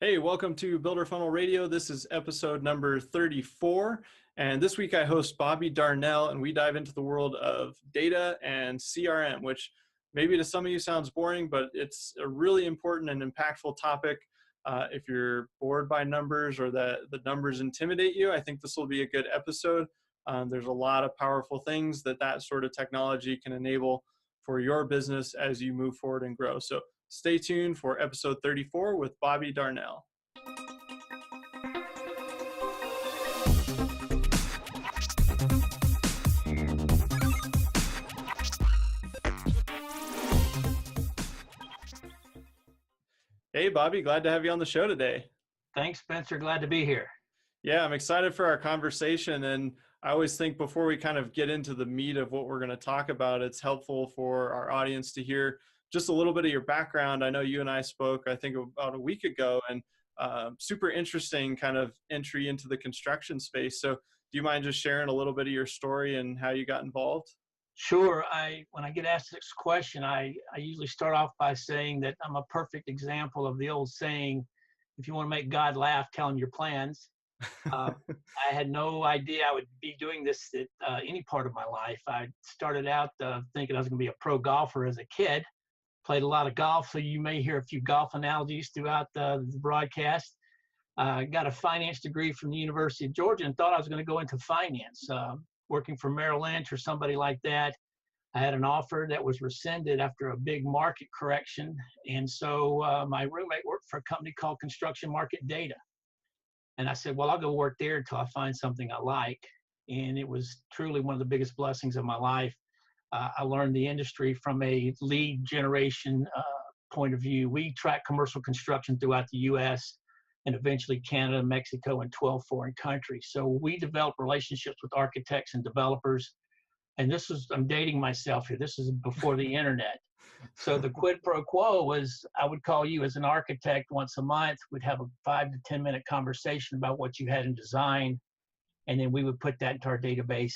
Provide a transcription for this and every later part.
Hey, welcome to Builder Funnel Radio. This is episode number 34. And this week I host Bobby Darnell, and we dive into the world of data and CRM, which maybe to some of you sounds boring, but it's a really important and impactful topic. If you're bored by numbers or the numbers intimidate you, I think this will be a good episode. There's a lot of powerful things that sort of technology can enable for your business as you move forward and grow. So stay tuned for episode 34 with Bobby Darnell. Hey, Bobby, glad to have you on the show today. Thanks, Spencer. Glad to be here. Yeah, I'm excited for our conversation. And I always think before we kind of get into the meat of what we're going to talk about, it's helpful for our audience to hear just a little bit of your background. I know you and I spoke, I think, about a week ago, and super interesting kind of entry into the construction space. So do you mind just sharing a little bit of your story and how you got involved? Sure. When I get asked this question, I usually start off by saying that I'm a perfect example of the old saying, if you want to make God laugh, tell him your plans. I had no idea I would be doing this at any part of my life. I started out thinking I was going to be a pro golfer as a kid, played a lot of golf, so you may hear a few golf analogies throughout the broadcast. Got a finance degree from the University of Georgia and thought I was going to go into finance, working for Merrill Lynch or somebody like that. I had an offer that was rescinded after a big market correction, and so my roommate worked for a company called Construction Market Data. And I said, well, I'll go work there until I find something I like. And it was truly one of the biggest blessings of my life. I learned the industry from a lead generation point of view. We track commercial construction throughout the U.S. and eventually Canada, Mexico, and 12 foreign countries. So we developed relationships with architects and developers. And I'm dating myself here. This is before the internet. So the quid pro quo was I would call you as an architect once a month. We'd have a 5 to 10 minute conversation about what you had in design. And then we would put that into our database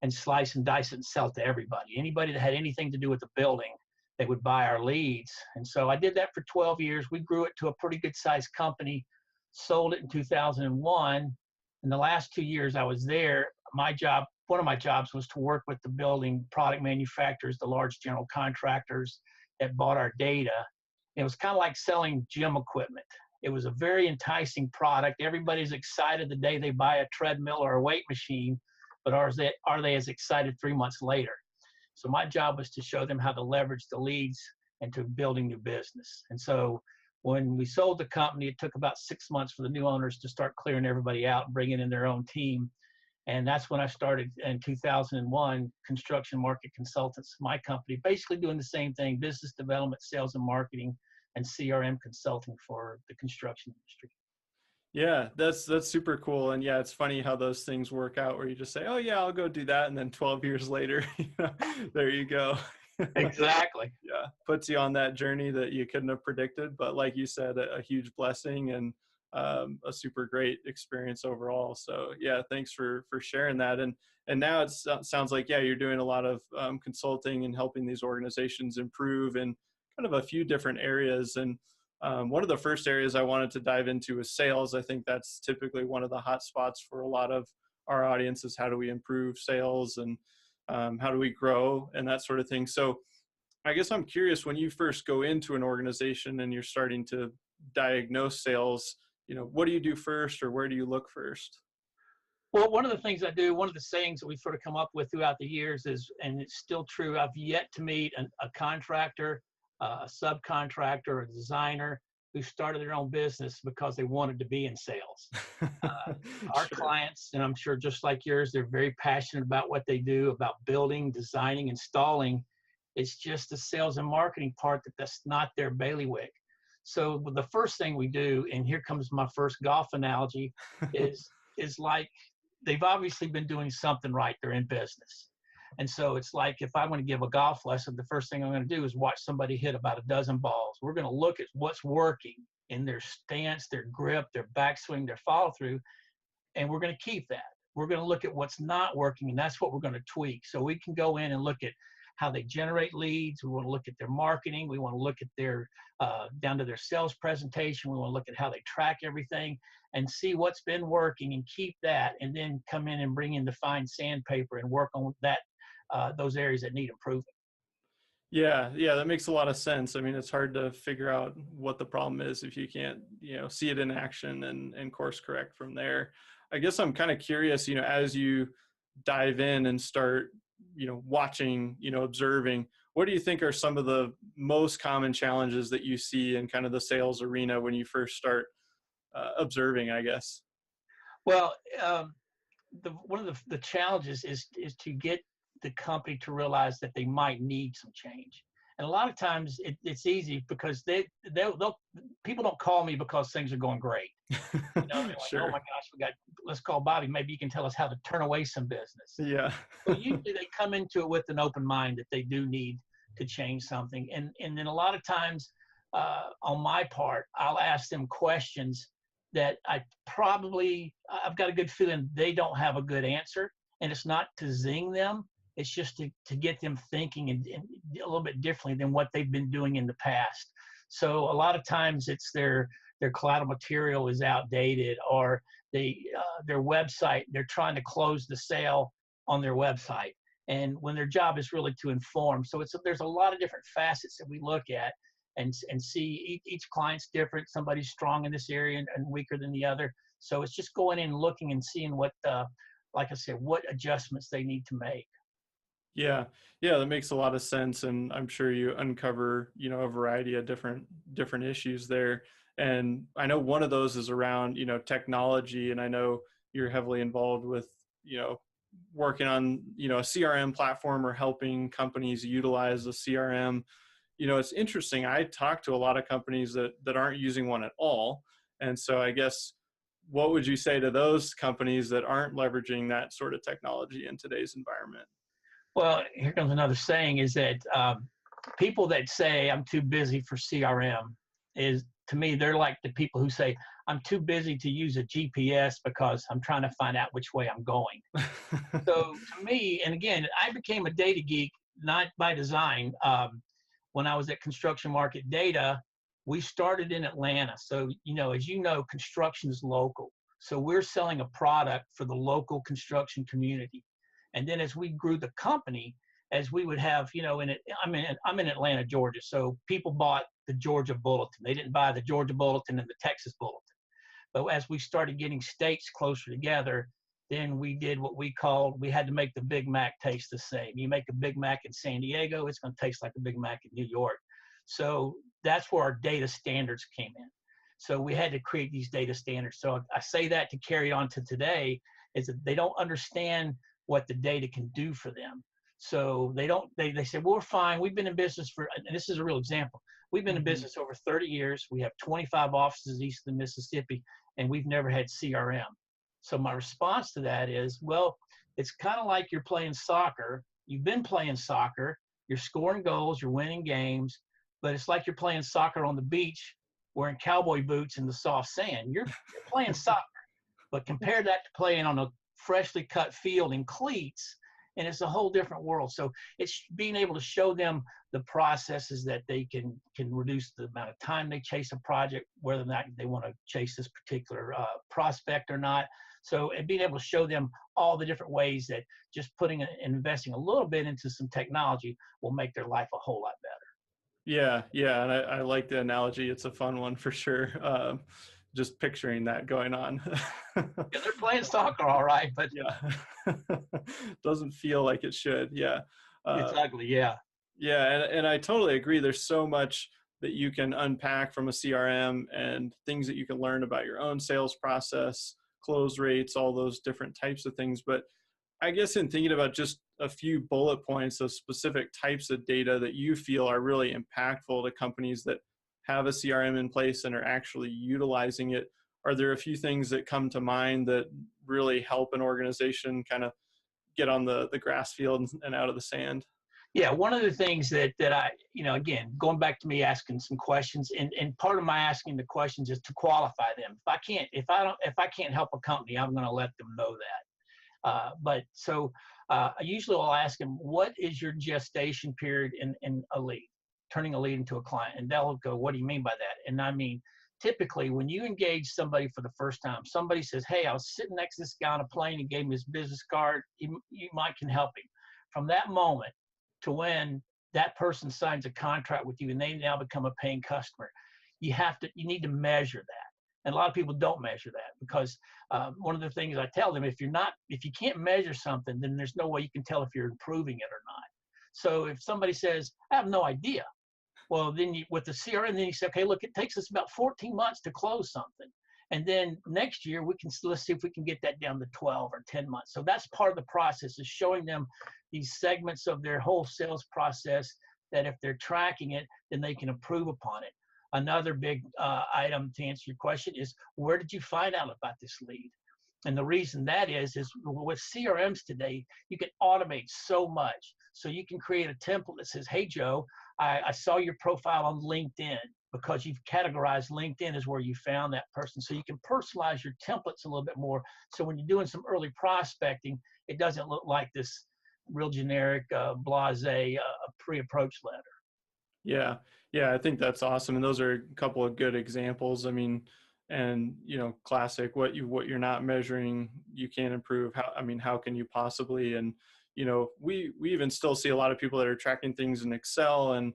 and slice and dice it and sell it to everybody. Anybody that had anything to do with the building, they would buy our leads. And so I did that for 12 years. We grew it to a pretty good sized company, sold it in 2001. In the last 2 years I was there, one of my jobs was to work with the building product manufacturers, the large general contractors that bought our data. It was kind of like selling gym equipment. It was a very enticing product. Everybody's excited the day they buy a treadmill or a weight machine, but are they as excited 3 months later? So my job was to show them how to leverage the leads into building new business. And so when we sold the company, it took about 6 months for the new owners to start clearing everybody out and bringing in their own team. And that's when I started in 2001, Construction Market Consultants, my company, basically doing the same thing, business development, sales and marketing, and CRM consulting for the construction industry. Yeah, that's super cool. And yeah, it's funny how those things work out where you just say, oh yeah, I'll go do that. And then 12 years later, there you go. Exactly. Yeah, puts you on that journey that you couldn't have predicted. But like you said, a huge blessing and a super great experience overall. So yeah, thanks for sharing that. And now it sounds like, yeah, you're doing a lot of consulting and helping these organizations improve in kind of a few different areas. And one of the first areas I wanted to dive into is sales. I think that's typically one of the hot spots for a lot of our audience is how do we improve sales and how do we grow and that sort of thing. So I guess I'm curious, when you first go into an organization and you're starting to diagnose sales, what do you do first, or where do you look first? Well, one of the things I do, one of the sayings that we've sort of come up with throughout the years is, and it's still true, I've yet to meet a contractor, a subcontractor, or a designer who started their own business because they wanted to be in sales. Our clients, and I'm sure just like yours, they're very passionate about what they do, about building, designing, installing. It's just the sales and marketing part that's not their bailiwick. So the first thing we do, and here comes my first golf analogy, is like they've obviously been doing something right. They're in business. And so it's like if I want to give a golf lesson, the first thing I'm going to do is watch somebody hit about a dozen balls. We're going to look at what's working in their stance, their grip, their backswing, their follow through, and we're going to keep that. We're going to look at what's not working, and that's what we're going to tweak. So we can go in and look at how they generate leads. We want to look at their marketing. We want to look at their down to their sales presentation. We want to look at how they track everything and see what's been working and keep that, and then come in and bring in the fine sandpaper and work on that those areas that need improvement. Yeah, yeah, that makes a lot of sense. I mean, it's hard to figure out what the problem is if you can't, see it in action and course correct from there. I guess I'm kind of curious, as you dive in and start, watching, observing, what do you think are some of the most common challenges that you see in kind of the sales arena when you first start observing, I guess? Well, one of the challenges is to get the company to realize that they might need some change. And a lot of times it's easy because they'll people don't call me because things are going great. They're like, oh Sure. my gosh, let's call Bobby. Maybe you can tell us how to turn away some business. Yeah. So usually they come into it with an open mind that they do need to change something. And then a lot of times on my part, I'll ask them questions that I've got a good feeling they don't have a good answer. And it's not to zing them. It's just to get them thinking and a little bit differently than what they've been doing in the past. So a lot of times it's their collateral material is outdated, or their website, they're trying to close the sale on their website, and when their job is really to inform. So there's a lot of different facets that we look at and see. Each client's different. Somebody's strong in this area and weaker than the other. So it's just going in and looking and seeing what, like I said, what adjustments they need to make. Yeah, yeah, that makes a lot of sense, and I'm sure you uncover, a variety of different issues there. And I know one of those is around, technology, and I know you're heavily involved with, working on, a CRM platform or helping companies utilize a CRM. It's interesting. I talk to a lot of companies that aren't using one at all, and so I guess what would you say to those companies that aren't leveraging that sort of technology in today's environment? Well, here comes another saying, is that people that say I'm too busy for CRM is, to me, they're like the people who say I'm too busy to use a GPS because I'm trying to find out which way I'm going. So to me, and again, I became a data geek not by design. When I was at Construction Market Data, we started in Atlanta. So, as you know, construction is local. So we're selling a product for the local construction community. And then as we grew the company, as we would have, I'm in Atlanta, Georgia. So people bought the Georgia Bulletin. They didn't buy the Georgia Bulletin and the Texas Bulletin. But as we started getting states closer together, then we did what we had to make the Big Mac taste the same. You make a Big Mac in San Diego, it's going to taste like a Big Mac in New York. So that's where our data standards came in. So we had to create these data standards. So I say that to carry on to today, is that they don't understand what the data can do for them. So they say, well, we're fine. We've been in business and this is a real example. We've been in business over 30 years. We have 25 offices east of the Mississippi, and we've never had CRM. So my response to that is, well, it's kind of like you're playing soccer. You've been playing soccer. You're scoring goals. You're winning games. But it's like you're playing soccer on the beach wearing cowboy boots in the soft sand. You're playing soccer. But compare that to playing on a freshly cut field in cleats, and it's a whole different world. So it's being able to show them the processes that they can reduce the amount of time they chase a project, whether or not they want to chase this particular prospect or not. So, and being able to show them all the different ways that just putting and investing a little bit into some technology will make their life a whole lot better. Yeah, yeah, and I like the analogy. It's a fun one for sure. Just picturing that going on. Yeah, they're playing soccer, all right, but Yeah, doesn't feel like it should. Yeah, it's uh, ugly. Yeah. yeah, and I totally agree. There's so much that you can unpack from a CRM and things that you can learn about your own sales process, close rates, all those different types of things. But I guess in thinking about just a few bullet points of specific types of data that you feel are really impactful to companies that have a CRM in place and are actually utilizing it, are there a few things that come to mind that really help an organization kind of get on the grass field and out of the sand? Yeah, one of the things that I, again, going back to me asking some questions, and part of my asking the questions is to qualify them. If I can't help a company, I'm going to let them know that. But so I usually will ask them, what is your gestation period in a lead, turning a lead into a client? And they'll go, what do you mean by that? And I mean, typically when you engage somebody for the first time, somebody says, hey, I was sitting next to this guy on a plane, he gave me his business card, you might can help him. From that moment to when that person signs a contract with you and they now become a paying customer, you need to measure that. And a lot of people don't measure that because one of the things I tell them, if you can't measure something, then there's no way you can tell if you're improving it or not. So if somebody says, I have no idea, well, then with the CRM, then you say, okay, look, it takes us about 14 months to close something. And then next year, let's see if we can get that down to 12 or 10 months. So that's part of the process, is showing them these segments of their whole sales process that if they're tracking it, then they can improve upon it. Another big item to answer your question is, where did you find out about this lead? And the reason that is with CRMs today, you can automate so much. So you can create a template that says, hey, Joe, I saw your profile on LinkedIn, because you've categorized LinkedIn as where you found that person. So you can personalize your templates a little bit more. So when you're doing some early prospecting, it doesn't look like this real generic, blasé pre-approach letter. Yeah. Yeah. I think that's awesome. And those are a couple of good examples. I mean, and classic, what you're not measuring, you can't improve. How can you possibly? And, we even still see a lot of people that are tracking things in Excel and,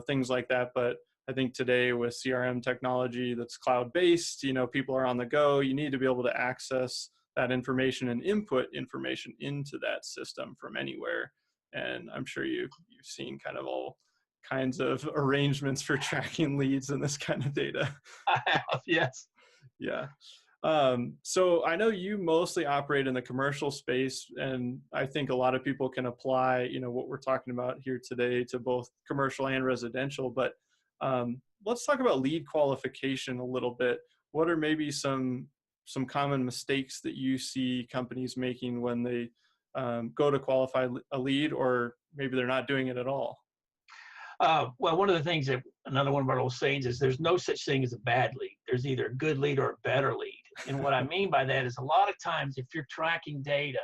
things like that. But I think today with CRM technology that's cloud-based, people are on the go. You need to be able to access that information and input information into that system from anywhere. And I'm sure you've seen kind of all kinds of arrangements for tracking leads and this kind of data. I have, yes. Yeah. So I know you mostly operate in the commercial space, and I think a lot of people can apply, what we're talking about here today to both commercial and residential. But let's talk about lead qualification a little bit. What are maybe some common mistakes that you see companies making when they go to qualify a lead, or maybe they're not doing it at all? Well, one of the things that another one of our old sayings is, there's no such thing as a bad lead. There's either a good lead or a better lead. And what I mean by that is, a lot of times if you're tracking data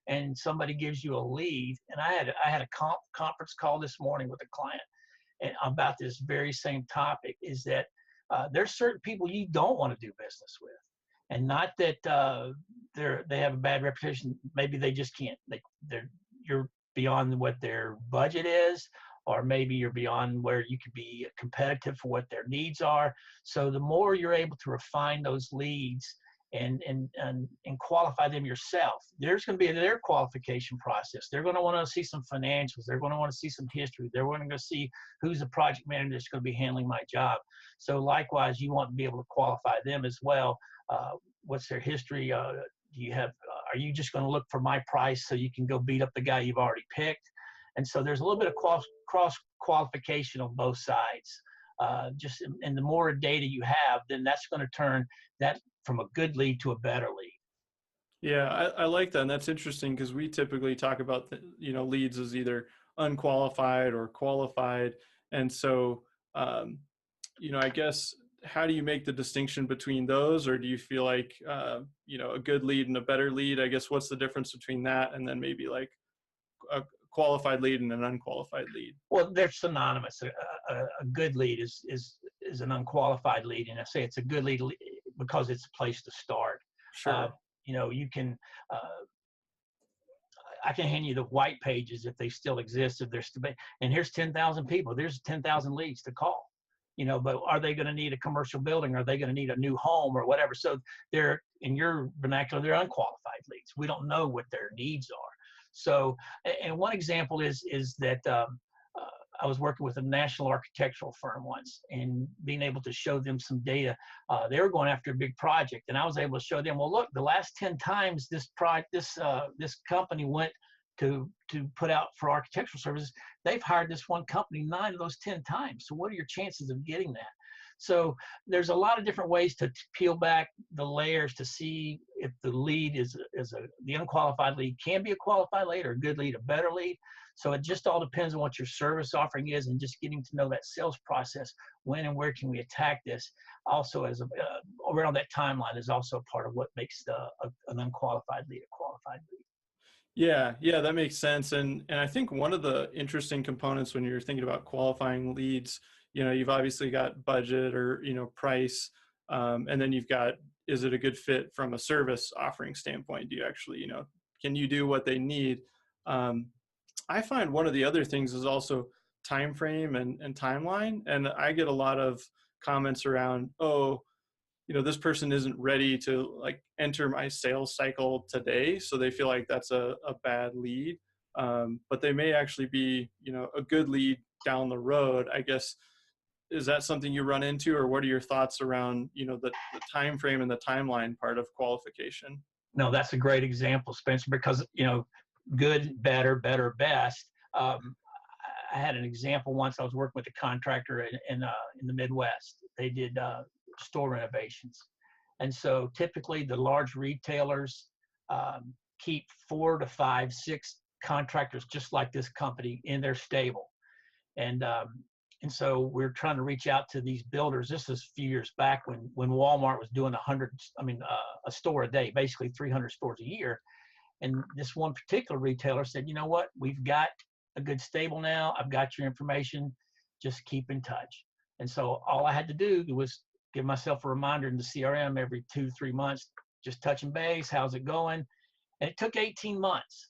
and somebody gives you a lead, and I had a conference call this morning with a client and about this very same topic, is that there's certain people you don't want to do business with. And not that they have a bad reputation. Maybe they just can't. You're beyond what their budget is, or maybe you're beyond where you could be competitive for what their needs are. So the more you're able to refine those leads and qualify them yourself, there's going to be their qualification process. They're going to want to see some financials. They're going to want to see some history. They're going to see who's the project manager that's going to be handling my job. So likewise, you want to be able to qualify them as well. What's their history? Do you have? Are you just going to look for my price so you can go beat up the guy you've already picked? And so there's a little bit of cross qualification on both sides. And the more data you have, then that's going to turn that from a good lead to a better lead. Yeah, I like that. And that's interesting, because we typically talk about leads as either unqualified or qualified. And so, I guess, how do you make the distinction between those? Or do you feel like, a good lead and a better lead? I guess, what's the difference between that and then maybe like a qualified lead and an unqualified lead? Well, they're synonymous. A good lead is an unqualified lead, and I say it's a good lead because it's a place to start. Sure. You can. I can hand you the white pages if they still exist. If there's and here's 10,000 people. There's 10,000 leads to call. But are they going to need a commercial building? Are they going to need a new home or whatever? So they're, in your vernacular, they're unqualified leads. We don't know what their needs are. So, and one example is that I was working with a national architectural firm once, and being able to show them some data. They were going after a big project, and I was able to show them, well, look, the last 10 times this company went to put out for architectural services, they've hired this one company 9 of those 10 times. So what are your chances of getting that? So there's a lot of different ways to peel back the layers to see if the lead the unqualified lead can be a qualified lead, or a good lead, a better lead. So it just all depends on what your service offering is, and just getting to know that sales process. When and where can we attack this? Also, as around that timeline is also part of what makes an unqualified lead a qualified lead. Yeah, yeah, that makes sense. And I think one of the interesting components when you're thinking about qualifying leads, you've obviously got budget or price, and then you've got, is it a good fit from a service offering standpoint? Do you actually, can you do what they need? Um, I find one of the other things is also time frame and timeline, and I get a lot of comments around, oh, this person isn't ready to like enter my sales cycle today, so they feel like that's a bad lead, but they may actually be a good lead down the road, I guess. Is that something you run into, or what are your thoughts around the time frame and the timeline part of qualification? No, that's a great example, Spencer, because good, better, better, best. I had an example once. I was working with a contractor in the Midwest. They did store renovations, and so typically the large retailers keep 4 to 5, 6 contractors just like this company in their stable, and so we're trying to reach out to these builders. This is a few years back when Walmart was doing 100, a store a day, basically 300 stores a year. And this one particular retailer said, you know what, we've got a good stable now. I've got your information. Just keep in touch. And so all I had to do was give myself a reminder in the CRM every 2 to 3 months, just touching base. How's it going? And it took 18 months.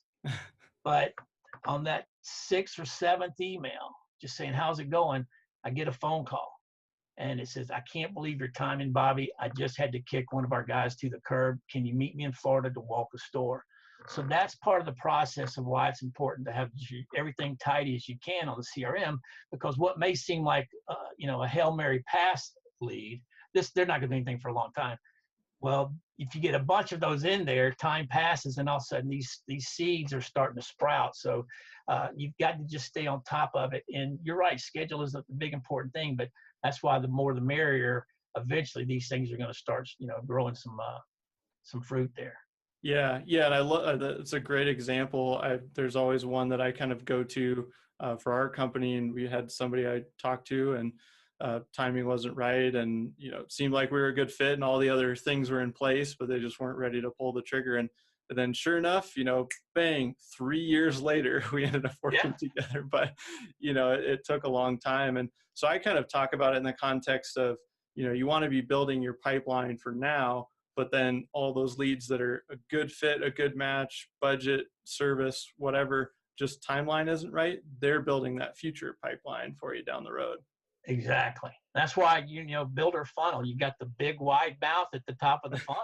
But on that 6th or 7th email, just saying, how's it going? I get a phone call and it says, I can't believe your timing, Bobby. I just had to kick one of our guys to the curb. Can you meet me in Florida to walk the store? So that's part of the process of why it's important to have everything tidy as you can on the CRM, because what may seem like, a Hail Mary pass lead, they're not going to do anything for a long time. Well, if you get a bunch of those in there, time passes, and all of a sudden these seeds are starting to sprout. So you've got to just stay on top of it. And you're right, schedule is a big important thing, but that's why the more the merrier. Eventually, these things are going to start, growing some fruit there. Yeah, yeah, and I love it's a great example. There's always one that I kind of go to for our company, and we had somebody I talked to, and timing wasn't right, and it seemed like we were a good fit, and all the other things were in place, but they just weren't ready to pull the trigger. And then, sure enough, bang, 3 years later, we ended up Yeah, working together. But it took a long time, and so I kind of talk about it in the context of you want to be building your pipeline for now, but then all those leads that are a good fit, a good match, budget, service, whatever, just timeline isn't right, they're building that future pipeline for you down the road. exactly. That's why builder funnel. You got the big wide mouth at the top of the funnel.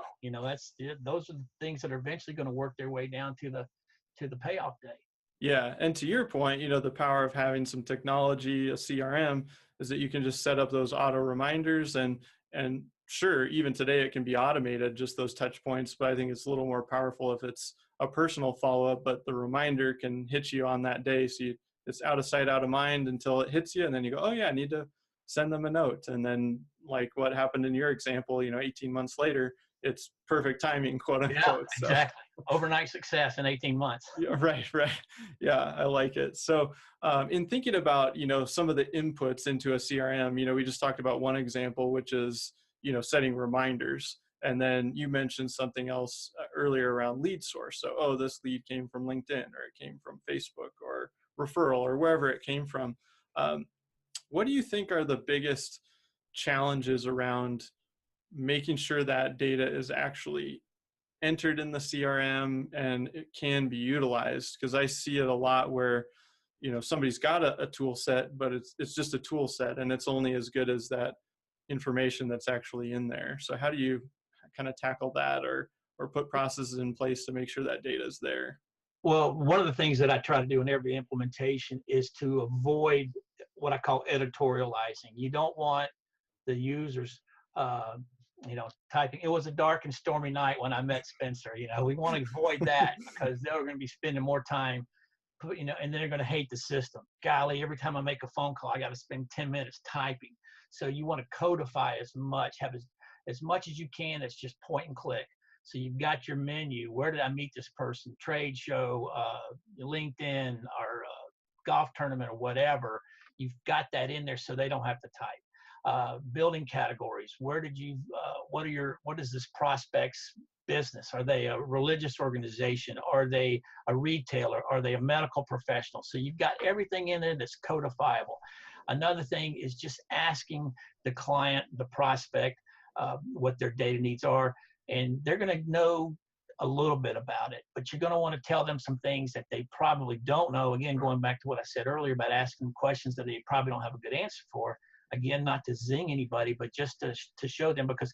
Those are the things that are eventually going to work their way down to the payoff day. Yeah, and to your point, the power of having some technology, a CRM, is that you can just set up those auto reminders, and sure, even today it can be automated, just those touch points, but I think it's a little more powerful if it's a personal follow-up, but the reminder can hit you on that day, so it's out of sight, out of mind until it hits you, and then you go, oh yeah, I need to send them a note. And then, like what happened in your example, 18 months later, it's perfect timing, quote Yeah, unquote. So exactly. Overnight success in 18 months. yeah, right, right. Yeah, I like it. So, in thinking about some of the inputs into a CRM, we just talked about one example, which is setting reminders, and then you mentioned something else earlier around lead source. So, oh, this lead came from LinkedIn, or it came from Facebook, or referral, or wherever it came from. Um, what do you think are the biggest challenges around making sure that data is actually entered in the CRM and it can be utilized? Because I see it a lot where somebody's got a tool set, but it's just a tool set, and it's only as good as that information that's actually in there. So how do you kind of tackle that, or put processes in place to make sure that data is there? Well, one of the things that I try to do in every implementation is to avoid what I call editorializing. You don't want the users, uh, typing. It was a dark and stormy night when I met Spencer. We want to avoid that because they're going to be spending more time, and they're going to hate the system. Golly, every time I make a phone call, I got to spend 10 minutes typing. So you want to codify as much, have as much as you can. That's just point and click. So you've got your menu. Where did I meet this person? Trade show, LinkedIn, or golf tournament, or whatever. You've got that in there so they don't have to type. Building categories. Where did you? What is this prospect's business? Are they a religious organization? Are they a retailer? Are they a medical professional? So you've got everything in there that's codifiable. Another thing is just asking the client, the prospect, what their data needs are, and they're going to know a little bit about it, but you're going to want to tell them some things that they probably don't know. Again, going back to what I said earlier about asking them questions that they probably don't have a good answer for. Again, not to zing anybody, but just to show them, because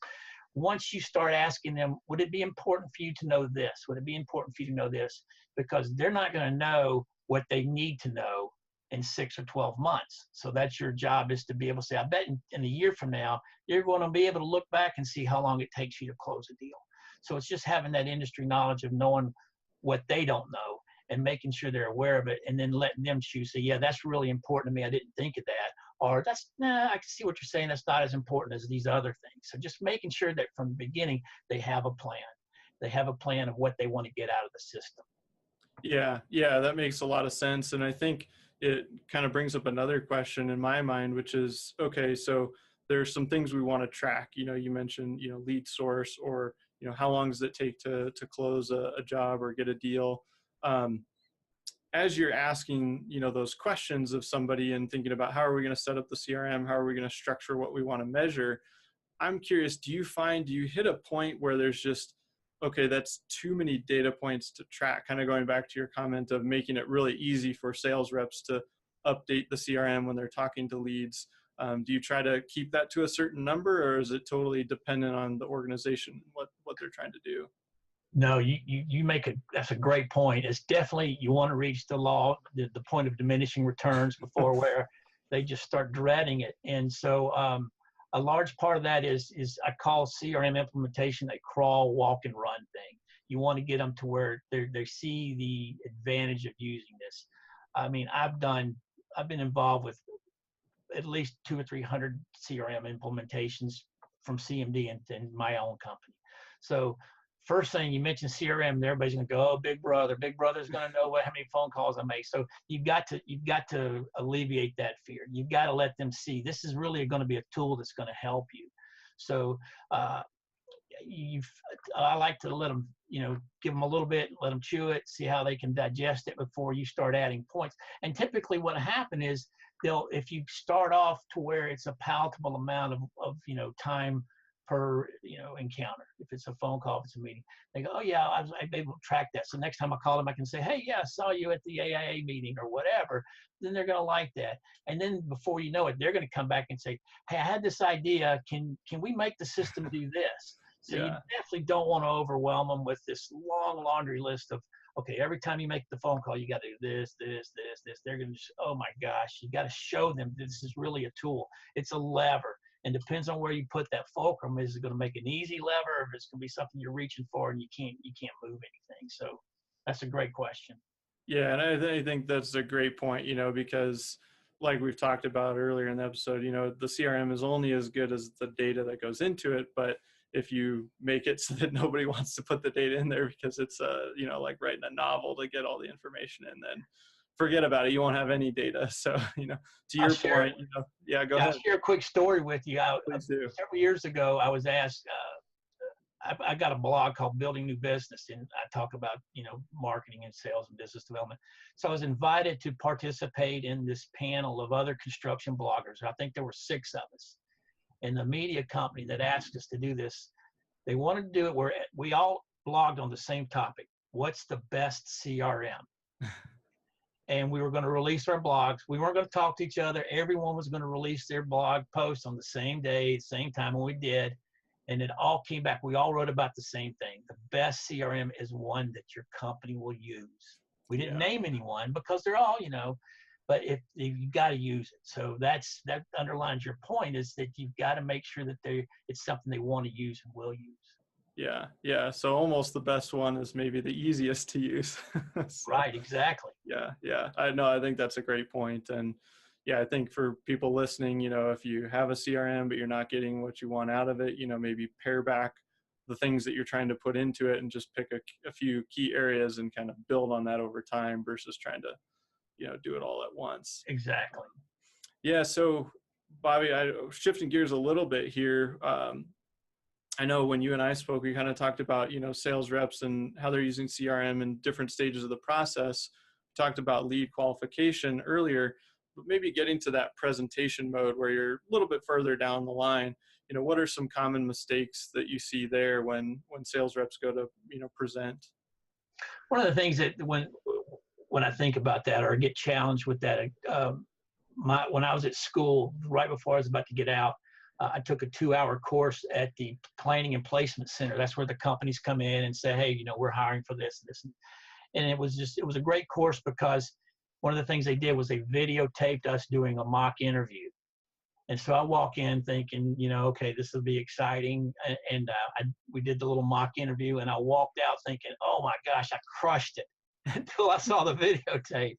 once you start asking them, would it be important for you to know this? Would it be important for you to know this? Because they're not going to know what they need to know in 6 or 12 months. So that's your job, is to be able to say, I bet in a year from now, you're going to be able to look back and see how long it takes you to close a deal. So it's just having that industry knowledge of knowing what they don't know and making sure they're aware of it, and then letting them choose. Say, yeah, that's really important to me. I didn't think of that. Or I can see what you're saying. That's not as important as these other things. So just making sure that from the beginning, they have a plan. They have a plan of what they want to get out of the system. Yeah, yeah, that makes a lot of sense. And I think it kind of brings up another question in my mind, which is, okay, so there's some things we want to track. You mentioned, lead source, or, how long does it take to close a job or get a deal? As you're asking, those questions of somebody and thinking about how are we going to set up the CRM, how are we going to structure what we want to measure, I'm curious, do you hit a point where there's just, okay, that's too many data points to track, kind of going back to your comment of making it really easy for sales reps to update the CRM when they're talking to leads? Do you try to keep that to a certain number, or is it totally dependent on the organization, what they're trying to do? No, you that's a great point. It's definitely, you want to reach the point of diminishing returns before where they just start dreading it. And so a large part of that is I call CRM implementation a crawl, walk, and run thing. You want to get them to where they see the advantage of using this. I mean, I've been involved with at least 200 or 300 CRM implementations from CMD in my own company. So first thing, you mentioned CRM, and everybody's going to go, oh, Big Brother's going to know how many phone calls I make. So you've got to alleviate that fear. You've got to let them see this is really going to be a tool that's going to help you. So I like to let them, give them a little bit, let them chew it, see how they can digest it before you start adding points. And typically what happens is if you start off to where it's a palatable amount of time per encounter, if it's a phone call, if it's a meeting, they go, oh yeah, I'm able to track that. So next time I call them, I can say, hey, yeah, I saw you at the AIA meeting or whatever. Then they're going to like that. And then before you know it, they're going to come back and say, hey, I had this idea. Can we make the system do this? So Yeah. you definitely don't want to overwhelm them with this long laundry list of, okay, every time you make the phone call, you got to do this. They're going to just, oh my gosh, you got to show them this is really a tool. It's a lever. And depends on where you put that fulcrum. Is it going to make an easy lever, or if it's going to be something you're reaching for and you can't move anything? So that's a great question. Yeah, and I think that's a great point, because like we've talked about earlier in the episode, the CRM is only as good as the data that goes into it. But if you make it so that nobody wants to put the data in there because it's, like writing a novel to get all the information in, then forget about it. You won't have any data. So, to your point, yeah, go ahead. I'll share a quick story with you. Please do. Several years ago, I was asked, I got a blog called Building New Business, and I talk about, marketing and sales and business development. So I was invited to participate in this panel of other construction bloggers. I think there were 6 of us. And the media company that asked us to do this, they wanted to do it where we all blogged on the same topic. What's the best CRM? And we were going to release our blogs. We weren't going to talk to each other. Everyone was going to release their blog posts on the same day, same time, and we did. And it all came back. We all wrote about the same thing. The best CRM is one that your company will use. We didn't name anyone because they're all, but if you got to use it. So that underlines your point, is that you've got to make sure that it's something they want to use and will use. Yeah. Yeah. So almost the best one is maybe the easiest to use. So, right. Exactly. Yeah. Yeah. I think that's a great point. And yeah, I think for people listening, if you have a CRM, but you're not getting what you want out of it, maybe pare back the things that you're trying to put into it and just pick a few key areas and kind of build on that over time versus trying to, do it all at once. Exactly. Yeah. So Bobby, shifting gears a little bit here. I know when you and I spoke, we kind of talked about, sales reps and how they're using CRM in different stages of the process. We talked about lead qualification earlier, but maybe getting to that presentation mode where you're a little bit further down the line. What are some common mistakes that you see there when sales reps go to, present? One of the things that when I think about that or get challenged with that, when I was at school, right before I was about to get out, I took a 2-hour course at the Planning and Placement Center. That's where the companies come in and say, hey, we're hiring for this and this. And it was a great course because one of the things they did was they videotaped us doing a mock interview. And so I walk in thinking, okay, this will be exciting. We did the little mock interview, and I walked out thinking, oh my gosh, I crushed it until I saw the videotape.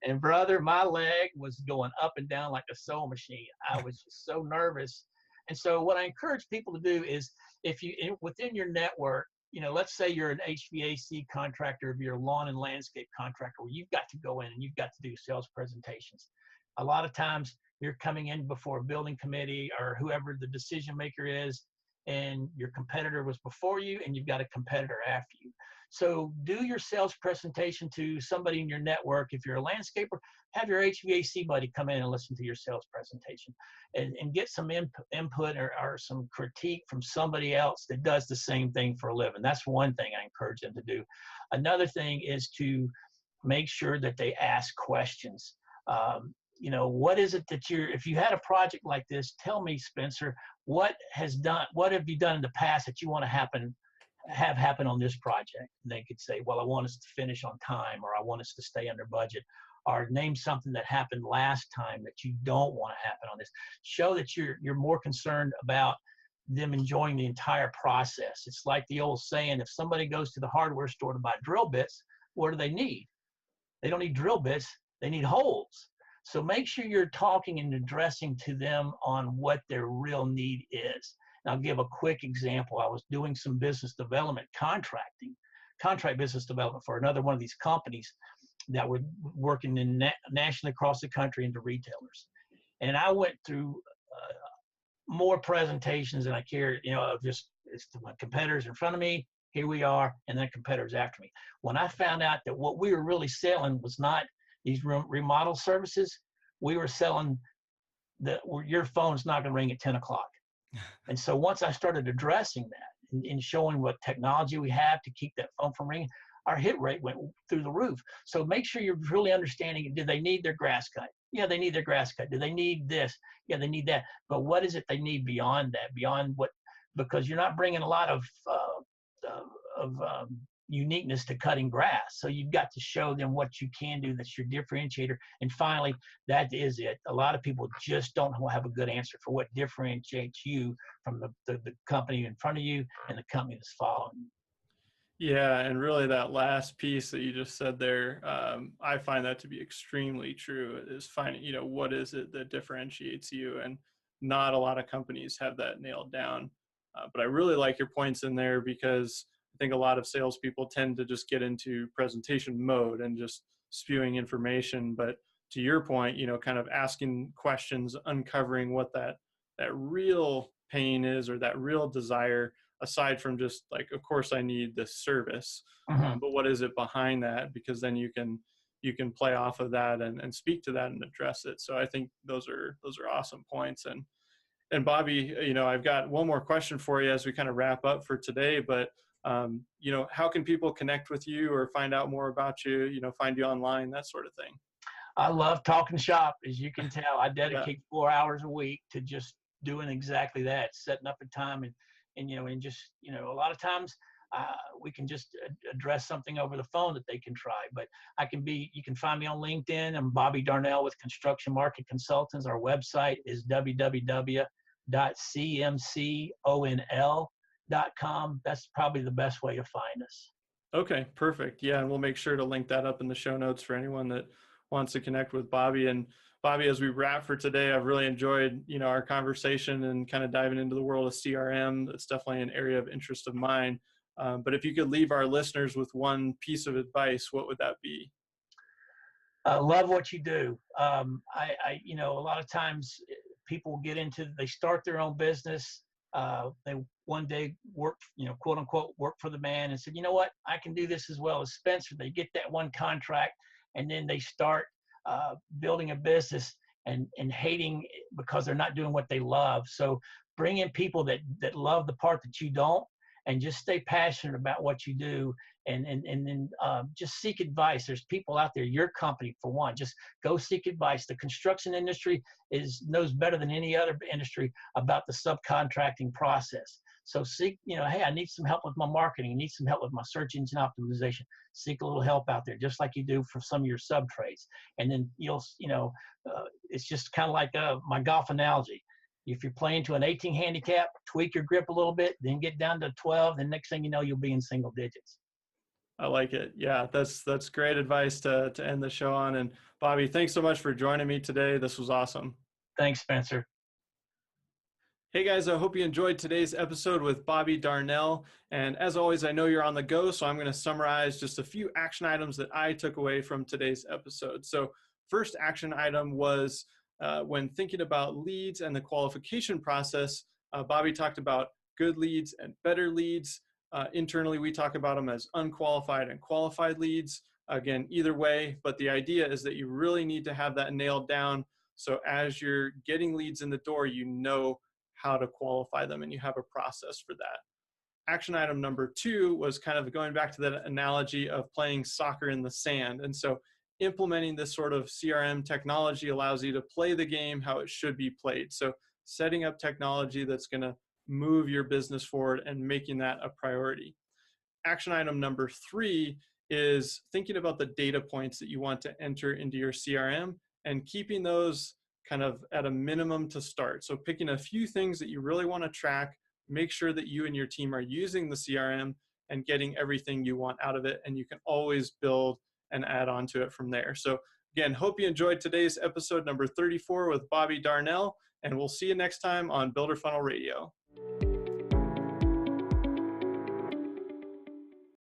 And brother, my leg was going up and down like a sewing machine. I was just so nervous. And so what I encourage people to do is if within your network, let's say you're an HVAC contractor, if you're a lawn and landscape contractor, where you've got to go in and you've got to do sales presentations. A lot of times you're coming in before a building committee or whoever the decision maker is, and your competitor was before you and you've got a competitor after you. So do your sales presentation to somebody in your network. If you're a landscaper, have your HVAC buddy come in and listen to your sales presentation and get some input or some critique from somebody else that does the same thing for a living. That's one thing I encourage them to do. Another thing is to make sure that they ask questions. What is it that if you had a project like this, tell me, Spencer, what have you done in the past that you want to have happen on this project? And they could say, well, I want us to finish on time, or I want us to stay under budget, or name something that happened last time that you don't want to happen on this. Show that you're more concerned about them enjoying the entire process. It's like the old saying, if somebody goes to the hardware store to buy drill bits, what do they need? They don't need drill bits, they need holes. So make sure you're talking and addressing to them on what their real need is. And I'll give a quick example. I was doing some business development contract business development for another one of these companies that were working nationally across the country into retailers. And I went through more presentations than I cared, it's my competitors in front of me, here we are, and then competitors after me. When I found out that what we were really selling was not these remodel services, we were selling that your phone's not going to ring at 10 o'clock. And so once I started addressing that and showing what technology we have to keep that phone from ringing, our hit rate went through the roof. So make sure you're really understanding, do they need their grass cut? Yeah, they need their grass cut. Do they need this? Yeah, they need that. But what is it they need beyond that? Beyond what? Because you're not bringing a lot of uniqueness to cutting grass. So you've got to show them what you can do that's your differentiator. And finally, that is it. A lot of people just don't have a good answer for what differentiates you from the company in front of you and the company that's following you. Yeah, and really that last piece that you just said there, I find that to be extremely true, is finding, what is it that differentiates you? And not a lot of companies have that nailed down. But I really like your points in there, because I think a lot of salespeople tend to just get into presentation mode and just spewing information. But to your point, kind of asking questions, uncovering what that real pain is, or that real desire, aside from just like, of course I need this service, but what is it behind that? Because then you can play off of that and speak to that and address it. So I think those are awesome points. And Bobby, I've got one more question for you as we kind of wrap up for today, but how can people connect with you or find out more about you, find you online, that sort of thing? I love talking shop, as you can tell. I Yeah. dedicate 4 hours a week to just doing exactly that, setting up a time and just, a lot of times we can just address something over the phone that they can try. But you can find me on LinkedIn. I'm Bobby Darnell with Construction Market Consultants. Our website is www.cmconl.com. That's probably the best way to find us. Okay, perfect. Yeah, and we'll make sure to link that up in the show notes for anyone that wants to connect with Bobby. And Bobby, as we wrap for today, I've really enjoyed, our conversation and kind of diving into the world of CRM. That's definitely an area of interest of mine. But if you could leave our listeners with one piece of advice, what would that be? Love what you do. A lot of times people they start their own business They one day worked, quote unquote, worked for the man and said, you know what, I can do this as well as Spencer. They get that one contract, and then they start building a business and hating because they're not doing what they love. So bring in people that love the part that you don't, and just stay passionate about what you do, and then just seek advice. There's people out there, your company for one, just go seek advice. The construction industry knows better than any other industry about the subcontracting process. So seek, hey, I need some help with my marketing, I need some help with my search engine optimization. Seek a little help out there, just like you do for some of your sub trades. And then it's just kind of like my golf analogy. If you're playing to an 18 handicap, tweak your grip a little bit, then get down to 12. Then next thing you know, you'll be in single digits. I like it. Yeah, that's great advice to end the show on. And Bobby, thanks so much for joining me today. This was awesome. Thanks, Spencer. Hey guys, I hope you enjoyed today's episode with Bobby Darnell. And as always, I know you're on the go, so I'm going to summarize just a few action items that I took away from today's episode. So first action item was when thinking about leads and the qualification process, Bobby talked about good leads and better leads. Internally, we talk about them as unqualified and qualified leads. Again, either way, but the idea is that you really need to have that nailed down. So as you're getting leads in the door, you know how to qualify them and you have a process for that. Action item number 2 was kind of going back to that analogy of playing soccer in the sand. And so implementing this sort of CRM technology allows you to play the game how it should be played. So setting up technology that's going to move your business forward and making that a priority. Action item number 3 is thinking about the data points that you want to enter into your CRM and keeping those kind of at a minimum to start. So picking a few things that you really want to track, make sure that you and your team are using the CRM and getting everything you want out of it. And you can always build and add on to it from there. So again, hope you enjoyed today's episode number 34 with Bobby Darnell, and we'll see you next time on Builder Funnel Radio.